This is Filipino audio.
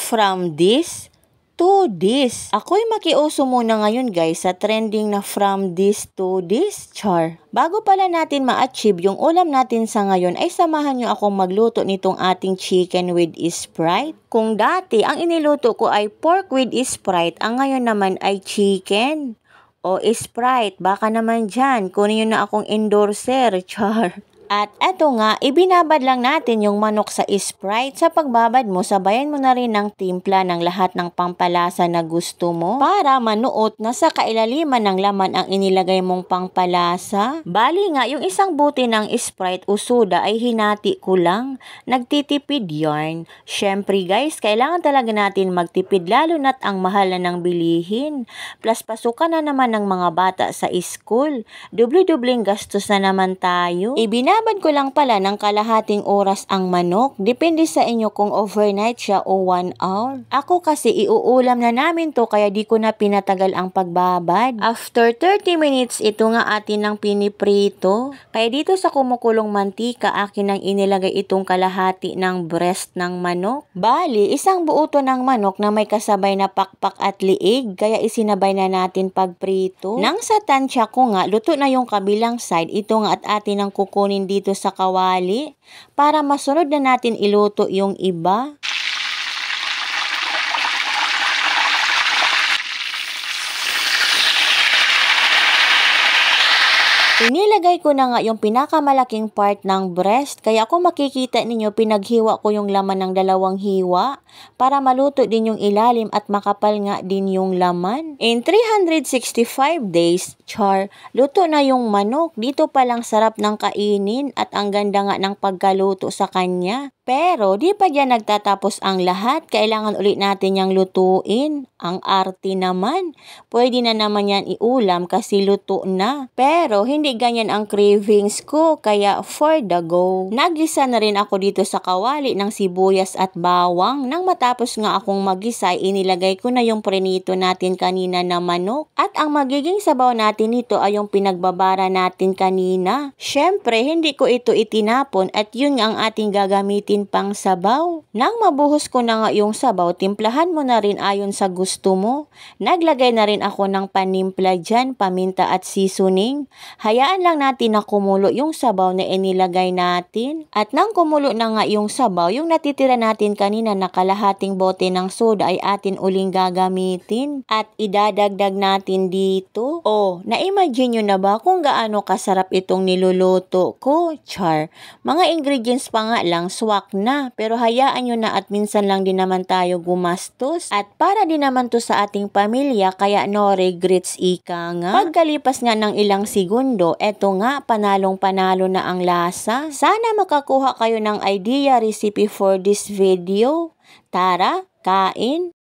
from this to this. Ako'y makiuso muna ngayon guys sa trending na from this to this, char. Bago pala natin ma-achieve yung ulam natin sa ngayon ay samahan nyo akong magluto nitong ating chicken with Sprite. Kung dati ang iniluto ko ay pork with Sprite, ang ngayon naman ay chicken o Sprite. Baka naman dyan, kunin nyo na akong endorser, char. At eto nga, ibinabad lang natin yung manok sa Sprite. Sa pagbabad mo, sabayan mo na rin ng timpla ng lahat ng pampalasa na gusto mo para manuot na sa kailaliman ng laman ang inilagay mong pampalasa. Bali nga, yung isang buti ng Sprite o soda ay hinati ko lang. Nagtitipid yarn. Syempre guys, kailangan talaga natin magtipid lalo na't ang mahal na ng bilihin. Plus pasukan na naman ng mga bata sa school. Dubli-dubling gastos na naman tayo. Binabad ko lang pala ng kalahating oras ang manok. Depende sa inyo kung overnight siya o 1 hour. Ako kasi iuulam na namin to kaya di ko na pinatagal ang pagbabad. After 30 minutes, ito nga atin ng piniprito. Kaya dito sa kumukulong mantika, akin ang inilagay itong kalahati ng breast ng manok. Bali, isang buo to ng manok na may kasabay na pakpak at liig. Kaya isinabay na natin pagprito. Nang sa tansya ko nga, luto na yung kabilang side. Ito nga at atin ang kukunin dito sa kawali para masunod na natin iluto yung iba. Inilagay ko na nga yung pinakamalaking part ng breast, kaya kung makikita ninyo pinaghiwa ko yung laman ng dalawang hiwa para maluto din yung ilalim at makapal nga din yung laman. In 365 days, char, luto na yung manok. Dito palang sarap ng kainin at ang ganda nga ng pagkaluto sa kanya. Pero di pa dyan nagtatapos ang lahat, kailangan ulit natin yang lutuin. Ang arte naman, pwede na naman yan iulam kasi luto na. Pero hindi ganyan ang cravings ko, kaya for the go. Naggisa na rin ako dito sa kawali ng sibuyas at bawang. Nang matapos nga akong magisa, inilagay ko na yung prenito natin kanina na manok. At ang magiging sabaw natin ito ay yung pinagbabara natin kanina. Syempre, hindi ko ito itinapon at yun ang ating gagamitin pang sabaw. Nang mabuhos ko na nga yung sabaw, timplahan mo na rin ayon sa gusto mo. Naglagay na rin ako ng panimpla dyan, paminta at seasoning. Hayaan lang natin na kumulo yung sabaw na inilagay natin. At nang kumulo na nga yung sabaw, yung natitira natin kanina na kalahating bote ng soda ay atin uling gagamitin. At idadagdag natin dito. Oh, na-imagine nyo na ba kung gaano kasarap itong niluluto ko? Char. Mga ingredients pa nga lang, swak na. Pero hayaan nyo na at minsan lang din naman tayo gumastos. At para din naman to sa ating pamilya, kaya no regrets ika nga. Pagkalipas nga ng ilang segundo, eto nga, panalong-panalo na ang lasa. Sana makakuha kayo ng idea recipe for this video. Tara, kain!